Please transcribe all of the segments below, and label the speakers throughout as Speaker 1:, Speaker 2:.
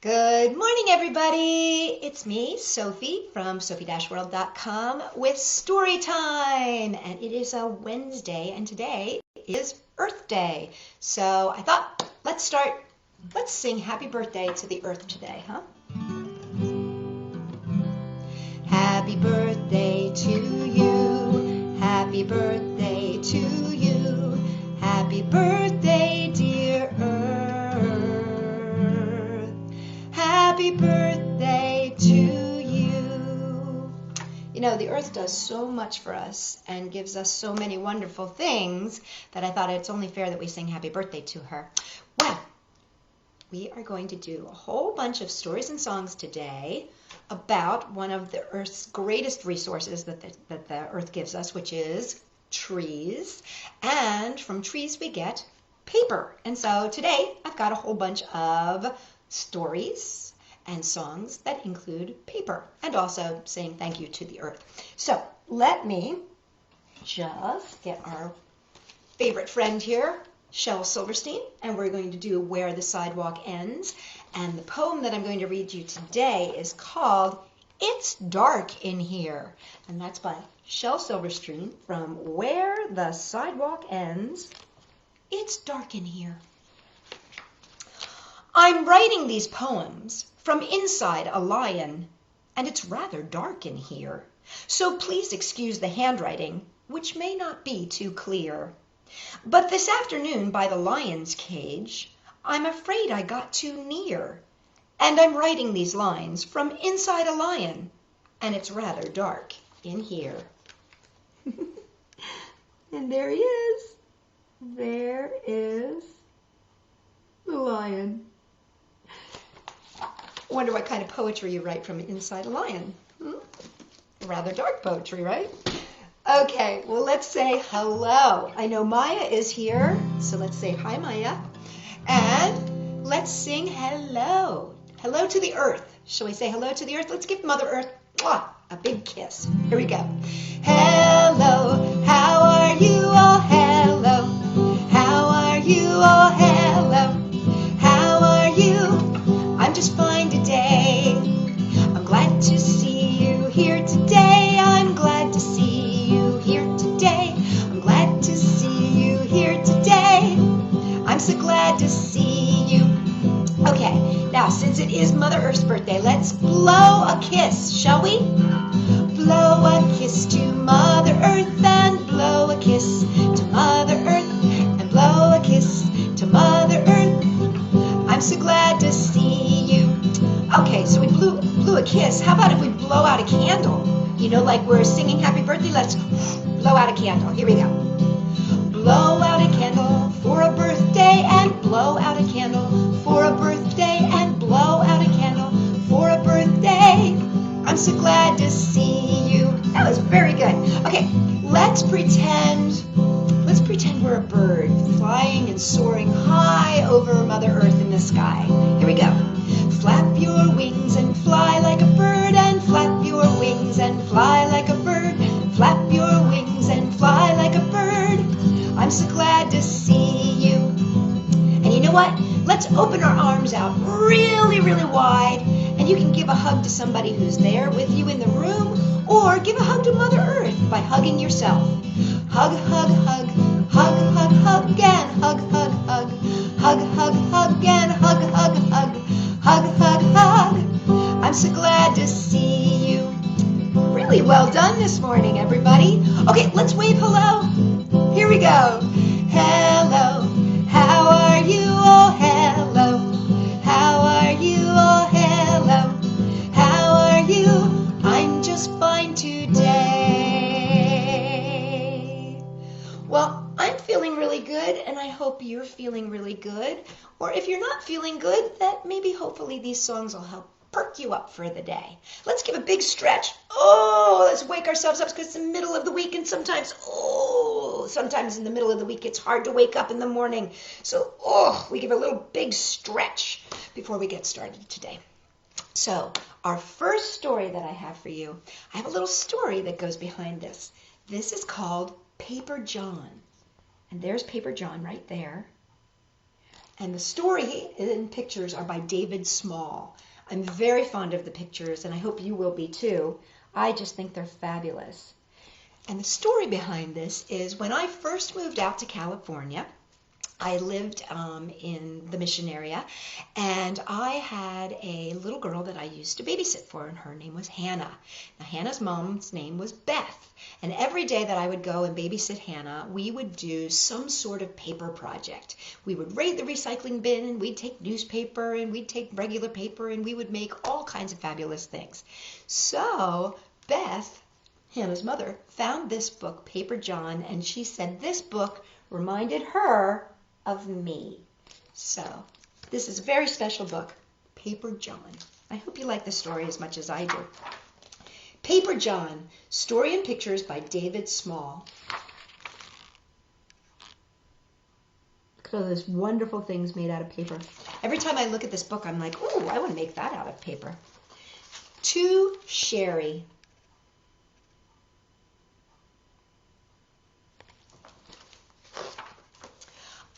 Speaker 1: Good morning, everybody. It's me, Sophie, from Sophie-World.com with Storytime. And it is a Wednesday, and today is Earth Day. So I thought, let's sing happy birthday to the Earth today, huh? Happy birthday to you. Happy birthday to you. Happy birthday, dear Earth. Happy birthday to you. You know, the Earth does so much for us and gives us so many wonderful things that I thought it's only fair that we sing happy birthday to her. Well, we are going to do a whole bunch of stories and songs today about one of the Earth's greatest resources that the Earth gives us, which is trees. And from trees we get paper. And so today I've got a whole bunch of stories and songs that include paper, and also saying thank you to the Earth. So let me just get our favorite friend here, Shel Silverstein, and we're going to do Where the Sidewalk Ends. And the poem that I'm going to read you today is called It's Dark in Here. And that's by Shel Silverstein from Where the Sidewalk Ends. It's dark in here. I'm writing these poems from inside a lion, and it's rather dark in here. So please excuse the handwriting, which may not be too clear. But this afternoon by the lion's cage, I'm afraid I got too near. And I'm writing these lines from inside a lion, and it's rather dark in here. And there he is. There is the lion. I wonder what kind of poetry you write from inside a lion. Rather dark poetry, right? Okay, well, let's say hello. I know Maya is here, so let's say hi, Maya. And let's sing hello. Hello to the Earth. Shall we say hello to the Earth? Let's give Mother Earth a big kiss. Here we go. Hello, how are you all? Hello, how are you all? Hello, how are you? I'm just fine today. I'm glad to see you here today. I'm glad to see you here today. I'm glad to see you here today. I'm so glad to see you. Okay, now since it is Mother Earth's birthday, let's blow a kiss, shall we? Blow a kiss to Mother Earth and blow a kiss to Mother Earth and blow a kiss to Mother Earth. I'm so glad to see you. Okay, so we blew a kiss. How about if we blow out a candle? You know, like we're singing happy birthday, let's blow out a candle. Here we go. Blow out a candle for a birthday and blow out a candle for a birthday and blow out a candle for a birthday. I'm so glad to see you. That was very good. Okay, let's pretend we're a bird flying and soaring high over Mother Earth in the sky. Here we go. Flap your wings and fly like a bird and flap your wings and fly like a bird. Flap your wings and fly like a bird. I'm so glad to see you. And you know what? Let's open our arms out really, really wide. And you can give a hug to somebody who's there with you in the room, or give a hug to Mother Earth by hugging yourself. Hug, hug, hug, hug, hug, hug, and hug, hug, hug, hug, hug, hug, and hug, hug, hug, hug, hug, hug. I'm so glad to see you. Really well done this morning, everybody. Okay, let's wave hello. Here we go. Hello, how are you all? Hello, how are you all? Hello, how are you? I'm just fine today. Well, I'm feeling really good, and I hope you're feeling really good. Or if you're not feeling good, that maybe hopefully these songs will help perk you up for the day. Let's give a big stretch. Oh, let's wake ourselves up because it's the middle of the week, and sometimes in the middle of the week it's hard to wake up in the morning. So, we give a little big stretch before we get started today. So, our first story that I have for you, I have a little story that goes behind this. This is called Paper John. And there's Paper John right there. And the story and pictures are by David Small. I'm very fond of the pictures, and I hope you will be too. I just think they're fabulous. And the story behind this is when I first moved out to California, I lived in the Mission area, and I had a little girl that I used to babysit for, and her name was Hannah. Now, Hannah's mom's name was Beth, and every day that I would go and babysit Hannah, we would do some sort of paper project. We would raid the recycling bin, and we'd take newspaper, and we'd take regular paper, and we would make all kinds of fabulous things. So Beth, Hannah's mother, found this book, Paper John, and she said this book reminded her of me. So this is a very special book, Paper John. I hope you like the story as much as I do. Paper John, story and pictures by David Small. Look at all those wonderful things made out of paper. Every time I look at this book, I'm like, ooh, I want to make that out of paper. To Sherry.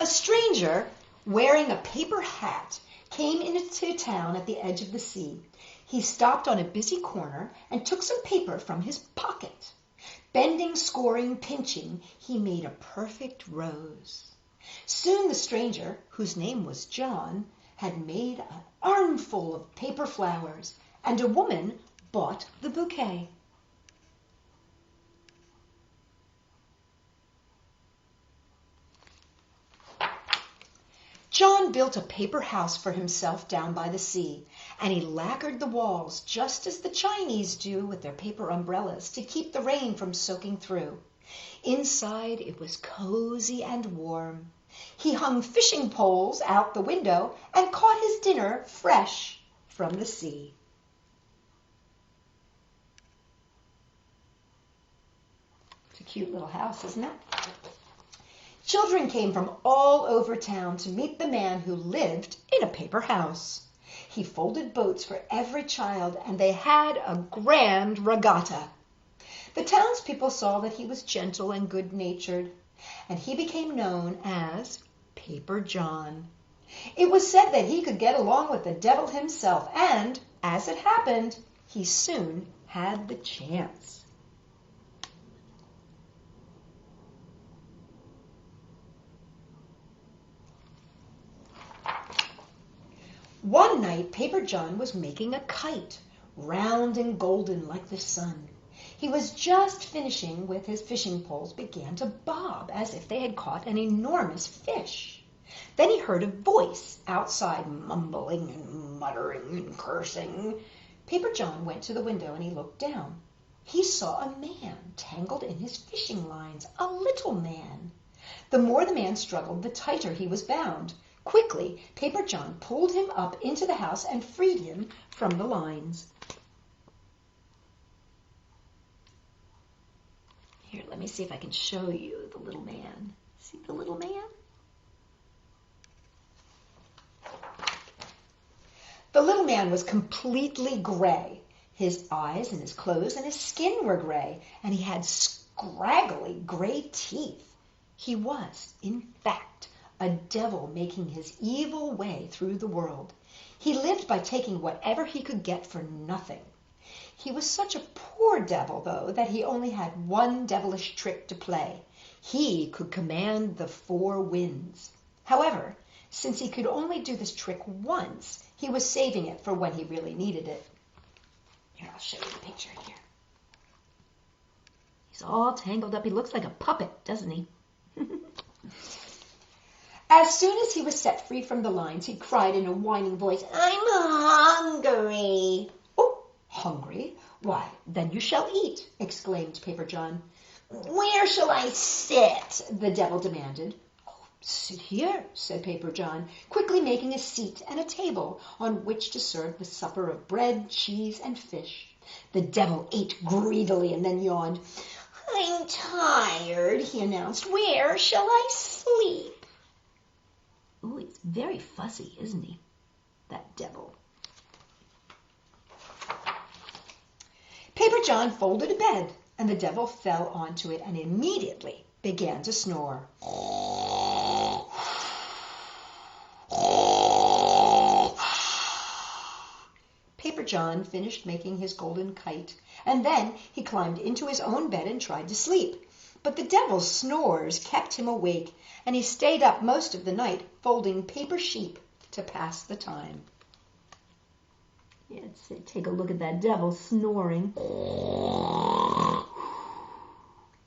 Speaker 1: A stranger wearing a paper hat came into town at the edge of the sea. He stopped on a busy corner and took some paper from his pocket. Bending, scoring, pinching, he made a perfect rose. Soon the stranger, whose name was John, had made an armful of paper flowers, and a woman bought the bouquet. John built a paper house for himself down by the sea, and he lacquered the walls just as the Chinese do with their paper umbrellas to keep the rain from soaking through. Inside it was cozy and warm. He hung fishing poles out the window and caught his dinner fresh from the sea. It's a cute little house, isn't it? Children came from all over town to meet the man who lived in a paper house. He folded boats for every child, and they had a grand regatta. The townspeople saw that he was gentle and good-natured, and he became known as Paper John. It was said that he could get along with the devil himself, and, as it happened, he soon had the chance. One night, Paper John was making a kite, round and golden like the sun. He was just finishing with his fishing poles began to bob as if they had caught an enormous fish. Then he heard a voice outside mumbling and muttering and cursing. Paper John went to the window and he looked down. He saw a man tangled in his fishing lines, a little man. The more the man struggled, the tighter he was bound. Quickly, Paper John pulled him up into the house and freed him from the lines. Here, let me see if I can show you the little man. See the little man? The little man was completely gray. His eyes and his clothes and his skin were gray, and he had scraggly gray teeth. He was, in fact, a devil making his evil way through the world. He lived by taking whatever he could get for nothing. He was such a poor devil, though, that he only had one devilish trick to play. He could command the four winds. However, since he could only do this trick once, he was saving it for when he really needed it. Here, I'll show you the picture here. He's all tangled up. He looks like a puppet, doesn't he? As soon as he was set free from the lines, he cried in a whining voice, "I'm hungry." "Oh, hungry? Why, then you shall eat," exclaimed Paper John. "Where shall I sit?" the devil demanded. "Oh, sit here," said Paper John, quickly making a seat and a table on which to serve the supper of bread, cheese, and fish. The devil ate greedily and then yawned. "I'm tired," he announced. "Where shall I sleep?" Ooh, he's very fussy, isn't he? That devil. Paper John folded a bed, and the devil fell onto it and immediately began to snore. John finished making his golden kite, and then he climbed into his own bed and tried to sleep. But the devil's snores kept him awake, and he stayed up most of the night folding paper sheep to pass the time. Yeah, take a look at that devil snoring.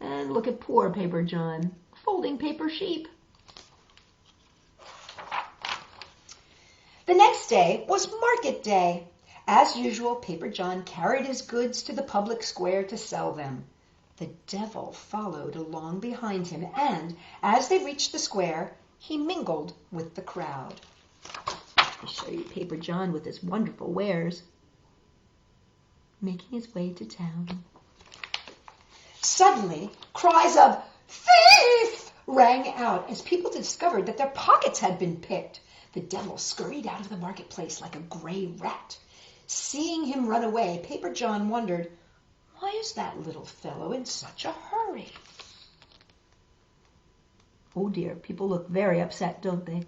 Speaker 1: And look at poor Paper John, folding paper sheep. The next day was market day. As usual, Paper John carried his goods to the public square to sell them. The devil followed along behind him, and as they reached the square, he mingled with the crowd. Let me show you Paper John with his wonderful wares, making his way to town. Suddenly, cries of "Thief!" rang out as people discovered that their pockets had been picked. The devil scurried out of the marketplace like a gray rat. Seeing him run away, Paper John wondered, why is that little fellow in such a hurry? Oh dear, people look very upset, don't they?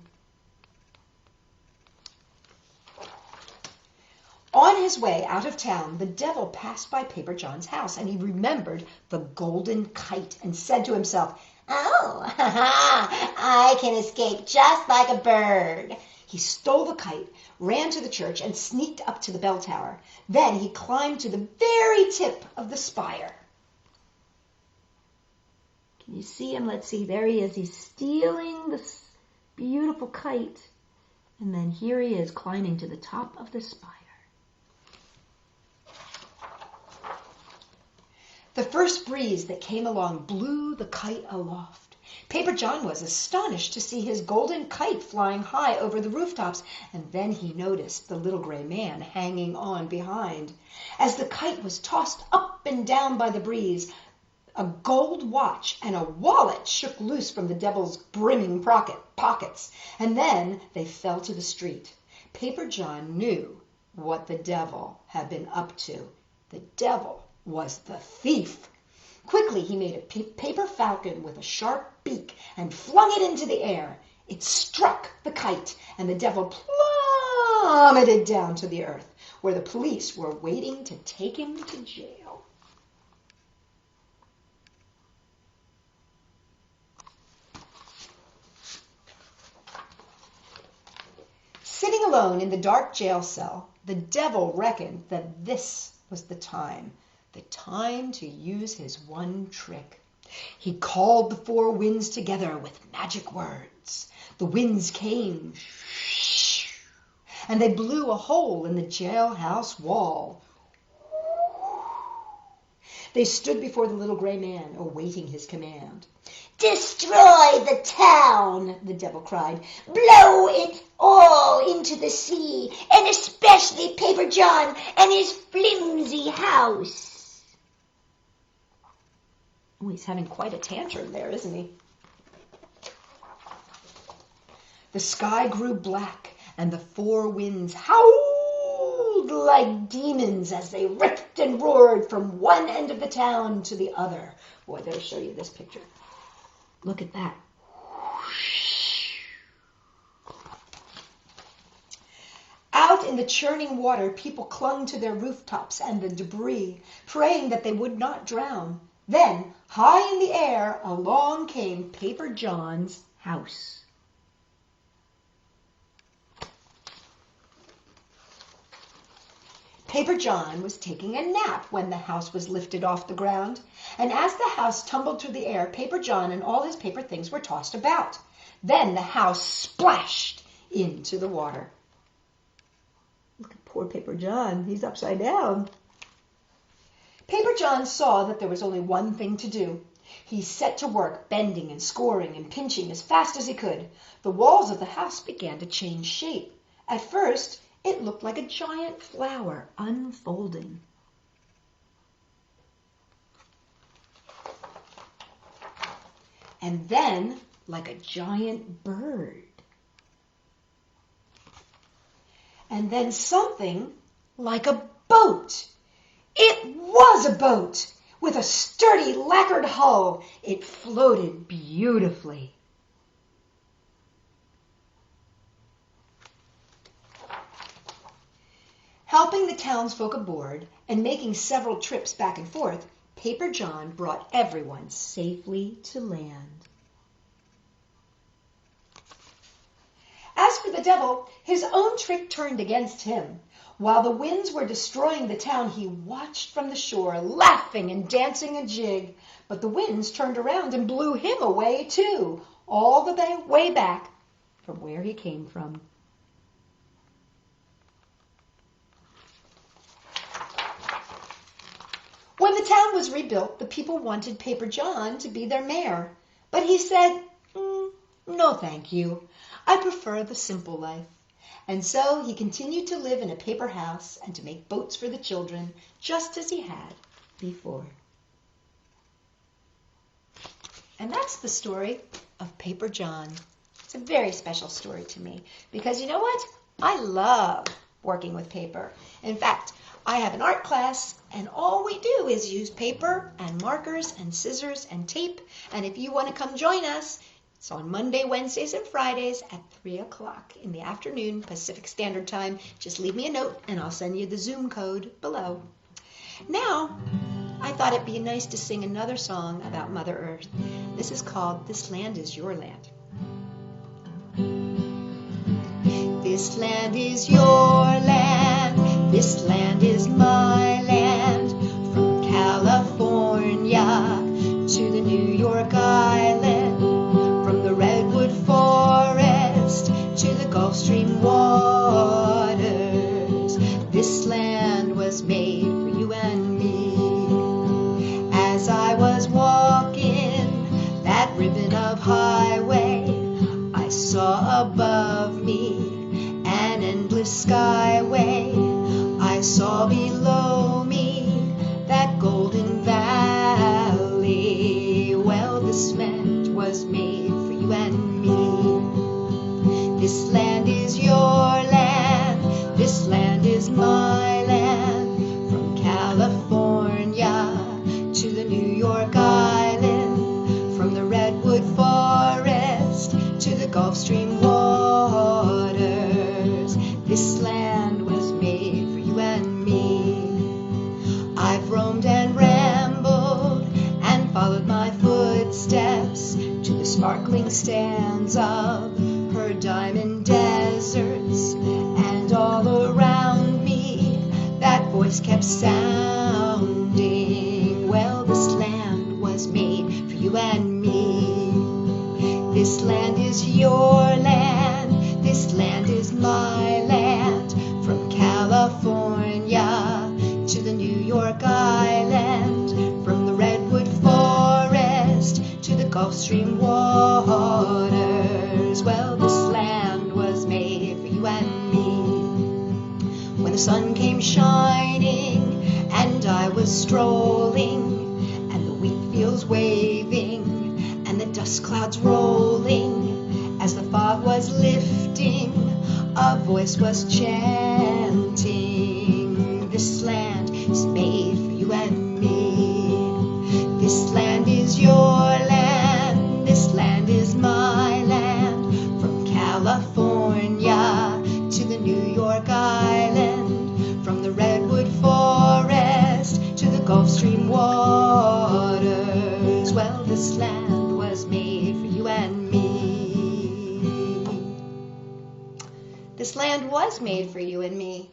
Speaker 1: On his way out of town, the devil passed by Paper John's house, and he remembered the golden kite and said to himself, "Oh, I can escape just like a bird." He stole the kite, ran to the church, and sneaked up to the bell tower. Then he climbed to the very tip of the spire. Can you see him? Let's see. There he is. He's stealing this beautiful kite. And then here he is climbing to the top of the spire. The first breeze that came along blew the kite aloft. Paper John was astonished to see his golden kite flying high over the rooftops, and then he noticed the little gray man hanging on behind. As the kite was tossed up and down by the breeze, a gold watch and a wallet shook loose from the devil's brimming pockets, and then they fell to the street. Paper John knew what the devil had been up to. The devil was the thief. Quickly, he made a paper falcon with a sharp beak and flung it into the air. It struck the kite, and the devil plummeted down to the earth, where the police were waiting to take him to jail. Sitting alone in the dark jail cell, the devil reckoned that this was the time to use his one trick. He called the four winds together with magic words. The winds came, and they blew a hole in the jailhouse wall. They stood before the little gray man, awaiting his command. "Destroy the town," the devil cried. "Blow it all into the sea, and especially Paper John and his flimsy house." Oh, he's having quite a tantrum there, isn't he? The sky grew black, and the four winds howled like demons as they ripped and roared from one end of the town to the other. Boy, I better show you this picture. Look at that. Out in the churning water, people clung to their rooftops and the debris, praying that they would not drown. Then, high in the air, along came Paper John's house. Paper John was taking a nap when the house was lifted off the ground, and as the house tumbled through the air, Paper John and all his paper things were tossed about. Then the house splashed into the water. Look at poor Paper John. He's upside down. Paper John saw that there was only one thing to do. He set to work, bending and scoring and pinching as fast as he could. The walls of the house began to change shape. At first, it looked like a giant flower unfolding. And then, like a giant bird. And then something like a boat. It was a boat with a sturdy lacquered hull. It floated beautifully. Helping the townsfolk aboard and making several trips back and forth, Paper John brought everyone safely to land. As for the devil, his own trick turned against him. While the winds were destroying the town, he watched from the shore, laughing and dancing a jig. But the winds turned around and blew him away too, all the way back from where he came from. When the town was rebuilt, the people wanted Paper John to be their mayor. But he said, no thank you. I prefer the simple life. And so he continued to live in a paper house and to make boats for the children, just as he had before. And that's the story of Paper John. It's a very special story to me because you know what? I love working with paper. In fact, I have an art class and all we do is use paper and markers and scissors and tape. And if you want to come join us, it's on Monday, Wednesdays, and Fridays at 3 o'clock in the afternoon, Pacific Standard Time. Just leave me a note and I'll send you the Zoom code below. Now, I thought it'd be nice to sing another song about Mother Earth. This is called This Land Is Your Land. This land is your land. This land is my land. From California to the New York Island. From the redwood forest to the Gulf Stream waters, this land was made for you and me. As I was walking that ribbon of highway, I saw above me an endless skyway. I saw below me that golden valley. Well, this land was made for you and me. This land is your land. This land is my land. From California to the New York Island. From the redwood forest to the Gulf Stream waters. This land was made for you and me. I've roamed and rambled and followed my footsteps to the sparkling sands of her diamond deserts, and all around me that voice kept sounding. Well, this land was made for you and me. This land is your land. This land is my land. From California to the New York Island. From the redwood forest to the Gulf Stream waters. Well, this land was made for you and me. When the sun came shining and I was strolling, and the wheat fields waving and the dust clouds rolling, as the fog was lifting, a voice was chanting. This land is made for you and me. This land is your land. This land is my land. From California to the New York Island. From the redwood forest to the Gulf Stream waters. Well, this land was made for you and me. This land was made for you and me.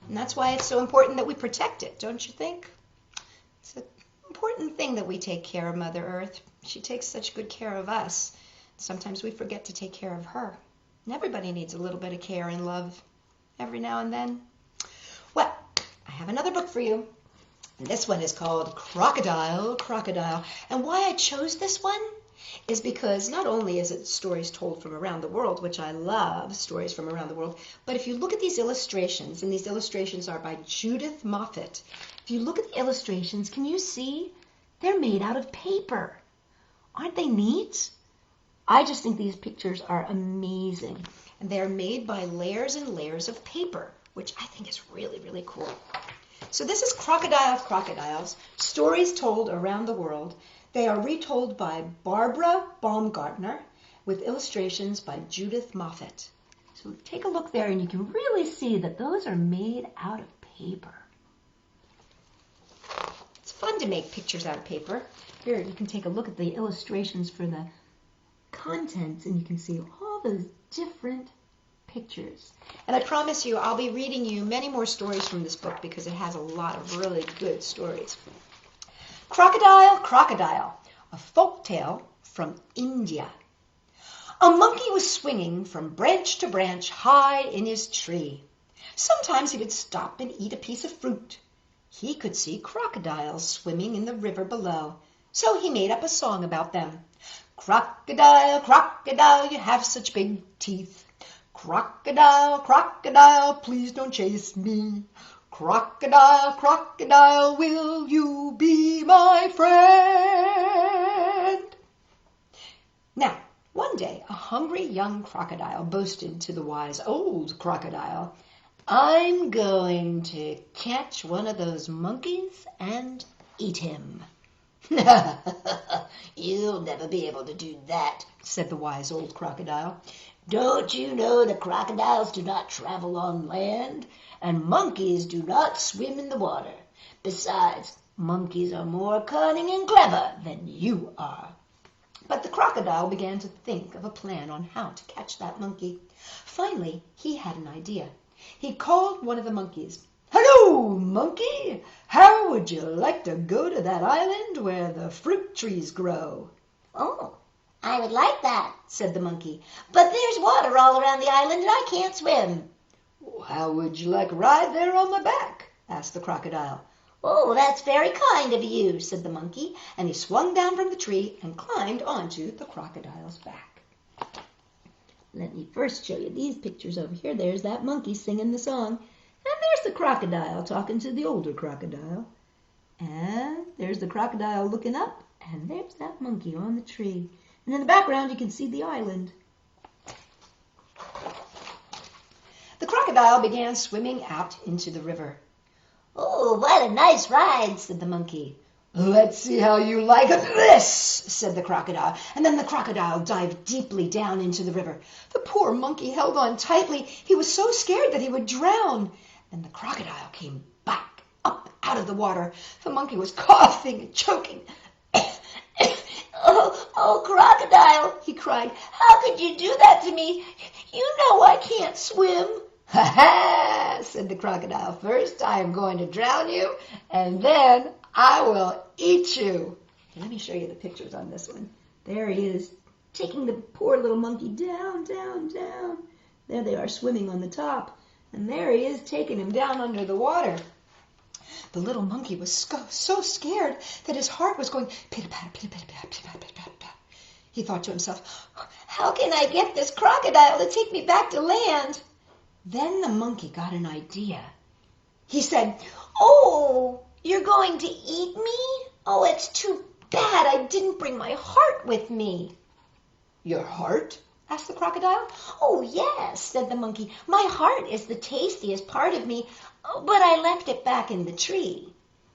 Speaker 1: And that's why it's so important that we protect it, don't you think? It's an important thing that we take care of Mother Earth. She takes such good care of us. Sometimes we forget to take care of her. And everybody needs a little bit of care and love every now and then. Well, I have another book for you. And this one is called Crocodile, Crocodile. And why I chose this one is because not only is it stories told from around the world, which I love, stories from around the world, but if you look at these illustrations, and these illustrations are by Judith Moffatt, if you look at the illustrations, can you see they're made out of paper? Aren't they neat? I just think these pictures are amazing. And they're made by layers and layers of paper, which I think is really, really cool. So this is Crocodile of Crocodiles, stories told around the world. They are retold by Barbara Baumgartner with illustrations by Judith Moffatt. So take a look there and you can really see that those are made out of paper. It's fun to make pictures out of paper. Here, you can take a look at the illustrations for the contents, and you can see all those different pictures. And I promise you, I'll be reading you many more stories from this book because it has a lot of really good stories. Crocodile, Crocodile, a folk tale from India. A monkey was swinging from branch to branch high in his tree. Sometimes he would stop and eat a piece of fruit. He could see crocodiles swimming in the river below, so he made up a song about them. Crocodile, crocodile, you have such big teeth. Crocodile, crocodile, please don't chase me. Crocodile, crocodile, will you be my friend? Now, one day, a hungry young crocodile boasted to the wise old crocodile, I'm going to catch one of those monkeys and eat him. You'll never be able to do that, said the wise old crocodile. Don't you know that crocodiles do not travel on land, and monkeys do not swim in the water? Besides, monkeys are more cunning and clever than you are. But the crocodile began to think of a plan on how to catch that monkey. Finally, he had an idea. He called one of the monkeys. Hello, monkey! How would you like to go to that island where the fruit trees grow?
Speaker 2: Oh, I would like that, said the monkey. But there's water all around the island and I can't swim.
Speaker 1: How would you like a ride there on my back? Asked the crocodile.
Speaker 2: Oh, that's very kind of you, said the monkey, and he swung down from the tree and climbed onto the crocodile's back. Let me first show you these pictures over here. There's that monkey singing the song, and there's the crocodile talking to the older crocodile. And there's the crocodile looking up, and there's that monkey on the tree. And in the background, you can see the island. The crocodile began swimming out into the river. Oh, what a nice ride, said the monkey. Let's see how you like this, said the crocodile. And then the crocodile dived deeply down into the river. The poor monkey held on tightly. He was so scared that he would drown. Then the crocodile came back up out of the water. The monkey was coughing and choking. Oh, crocodile, he cried. How could you do that to me? You know I can't swim. Ha ha, said the crocodile. First I am going to drown you, and then I will eat you. Let me show you the pictures on this one. There he is, taking the poor little monkey down, down, down. There they are swimming on the top. And there he is, taking him down under the water. The little monkey was so scared that his heart was going pitter-patter, pitter-patter, pitter-patter, pitter-patter. He thought to himself, how can I get this crocodile to take me back to land? Then the monkey got an idea. He said, oh, you're going to eat me? Oh, it's too bad I didn't bring my heart with me. Your heart? Asked the crocodile. Oh, yes, said the monkey. My heart is the tastiest part of me, but I left it back in the tree.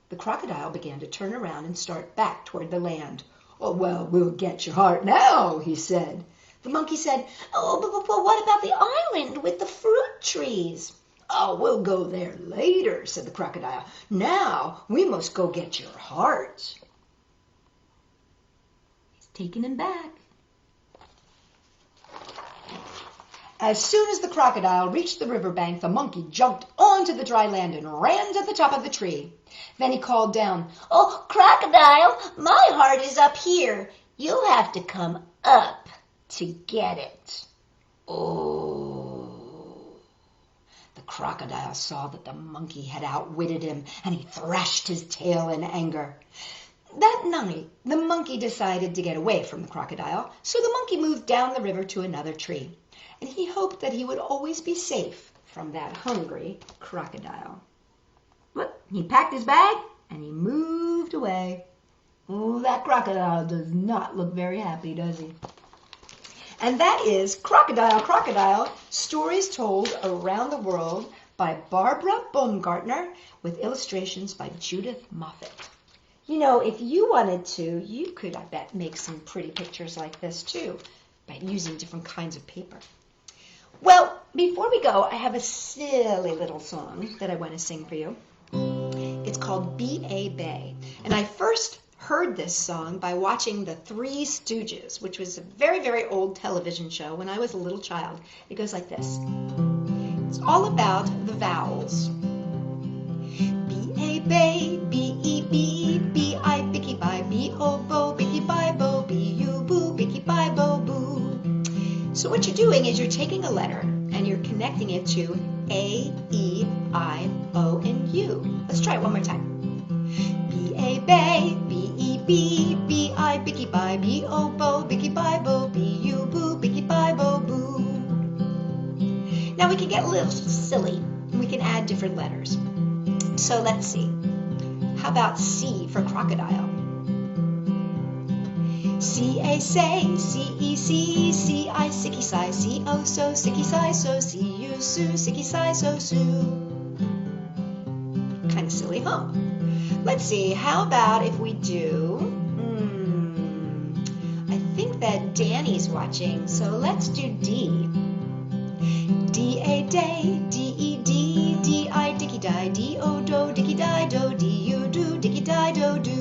Speaker 2: The crocodile began to turn around and start back toward the land. Oh, well, we'll get your heart now, he said. The monkey said, oh, but what about the island with the fruit trees? Oh, we'll go there later, said the crocodile. Now we must go get your heart. He's taking him back. As soon as the crocodile reached the riverbank, the monkey jumped onto the dry land and ran to the top of the tree. Then he called down, oh, crocodile, my heart is up here. You'll have to come up to get it. Oh. The crocodile saw that the monkey had outwitted him, and he thrashed his tail in anger. That night, the monkey decided to get away from the crocodile, so the monkey moved down the river to another tree, and he hoped that he would always be safe from that hungry crocodile. Look, he packed his bag, and he moved away. Oh, that crocodile does not look very happy, does he? And that is Crocodile, Crocodile, Stories Told Around the World by Barbara Baumgartner with illustrations by Judith Moffatt. You know, if you wanted to, you could, I bet, make some pretty pictures like this too by using different kinds of paper.
Speaker 1: Well, before we go, I have a silly little song that I want to sing for you. It's called B.A. Bay. And I first heard this song by watching The Three Stooges, which was a very, very old television show when I was a little child. It goes like this. It's all about the vowels. B.A. Bay, B-E-B, B-I, Bicky, Bye, B-O, Bo, Bicky, Bye, Bo, B-U, Boo, Bicky, Bye, Bo, Boo. So what you're doing is you're taking a letter and you're connecting it to A, E, I, O, and U. Let's try it one more time. B-A, Bay, B-E-B, B-I, Bicky, Bye, B-O, Bo, Bicky, Bye, Bo, B-U, Boo, Bicky, Bye, Bo, Boo. Now we can get a little silly. We can add different letters. So let's see. How about C for crocodile? C-A, say, C-E-C, C-I, sicky, si, C-O, so, sicky, si, so, C-U, su, sicky, si, so, su. Kind of silly, huh? Let's see, how about if we do, I think that Danny's watching, so let's do D. D-A, day, D-E-D, D-I, dicky, die, D-O, do, dicky, die, do, D-U, do, dicky, die, do, do.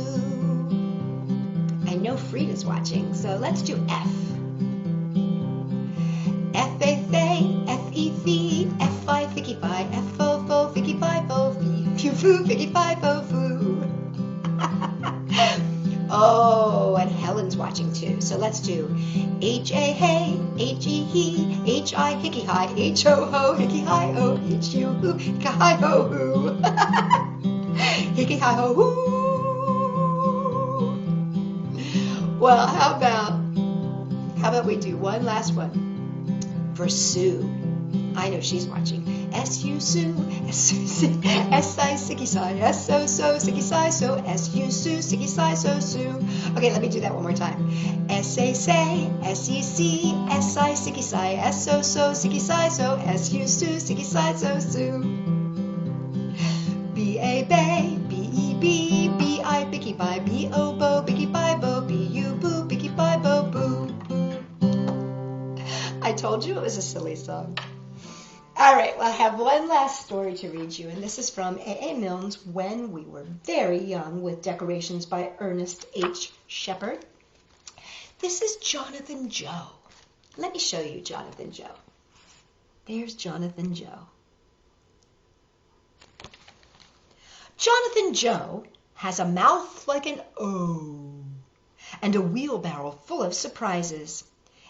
Speaker 1: I know Frida's watching, so let's do F. F-A-F-A, F-E-F-E, F-I, ficky-fi, F-O-Fo, ficky-fi, fo-fee, foo-foo, ficky-fi, fo-foo. Oh, and Helen's watching too, so let's do H-A-Hey, H-E-He, H-I, hicky-hi, H-O-ho, hicky-hi-ho, H-U-hoo, hicky-hi-ho-hoo. Hicky-hi-ho-hoo. Well, how about we do one last one for Sue? I know she's watching. S-U Sue, S-I sicky si, S-O so sicky si so, S-U Sue sicky si so Sue. Okay, let me do that one more time. S-A say, S-E-C, S-I sicky si, S-O so sicky si so, S-U Sue sicky si so Sue. B-A bay, B-E-B, B-I bicky bye, B-O bo, bicky bye bo, B-U boo, bicky bye bo boo. I told you it was a silly song. All right, well, I have one last story to read you, and this is from A.A. Milne's When We Were Very Young, with decorations by Ernest H. Shepard. This is Jonathan Joe. Let me show you Jonathan Joe. There's Jonathan Joe. Jonathan Joe has a mouth like an O and a wheelbarrow full of surprises.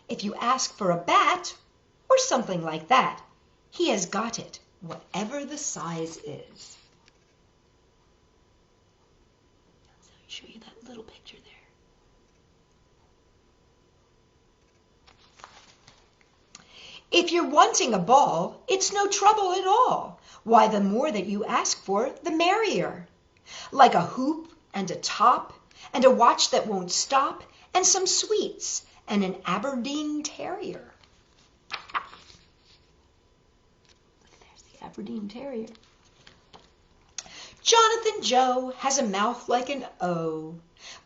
Speaker 1: If you ask for a bat or something like that, he has got it, whatever the size is. I'll show you that little picture there. If you're wanting a ball, it's no trouble at all. Why, the more that you ask for, the merrier. Like a hoop and a top, and a watch that won't stop, and some sweets, and an Aberdeen Terrier. Aberdeen Terrier. Jonathan Joe has a mouth like an O,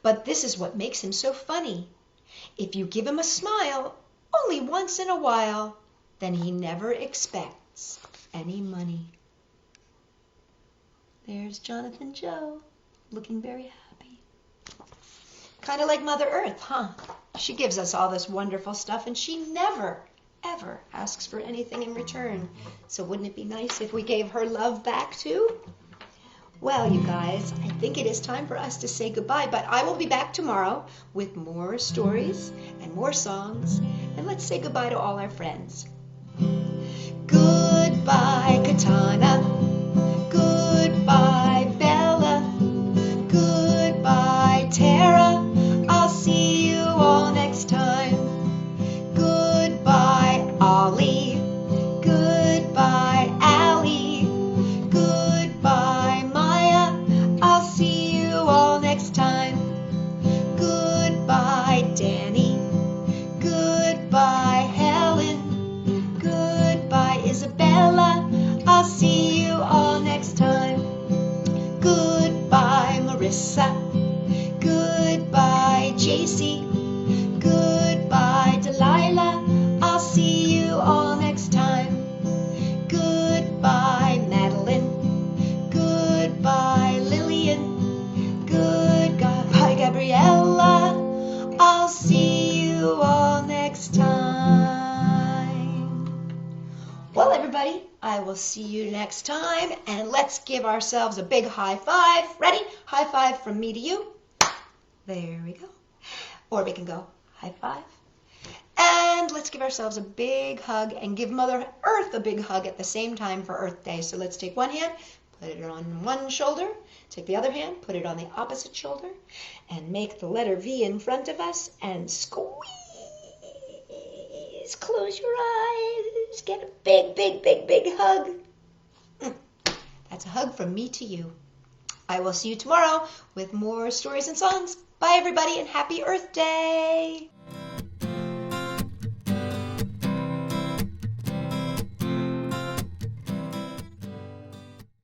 Speaker 1: but this is what makes him so funny. If you give him a smile only once in a while, then he never expects any money. There's Jonathan Joe, looking very happy. Kind of like Mother Earth, huh? She gives us all this wonderful stuff, and she never ever asks for anything in return. So wouldn't it be nice if we gave her love back too? Well, you guys, I think it is time for us to say goodbye, but I will be back tomorrow with more stories and more songs, and let's say goodbye to all our friends. Goodbye, Katana. Goodbye, Bella. Goodbye, Tara. I'll see you all next time. Goodbye, Ollie. Goodbye, Allie. Goodbye, Maya. I'll see you all next time. Goodbye, Danny. Goodbye, Helen. Goodbye, Isabella. I'll see you all next time. Goodbye, Marissa. Goodbye, JC. Goodbye, Delilah. I'll see you all next time. will see you next time, and let's give ourselves a big high five. Ready? High five from me to you. There we go. Or we can go high five. And let's give ourselves a big hug and give Mother Earth a big hug at the same time for Earth Day. So let's take one hand, put it on one shoulder, take the other hand, put it on the opposite shoulder, and make the letter V in front of us and squeeze. Close your eyes. Get a big, big, big, big hug. That's a hug from me to you. I will see you tomorrow with more stories and songs. Bye, everybody, and happy Earth Day.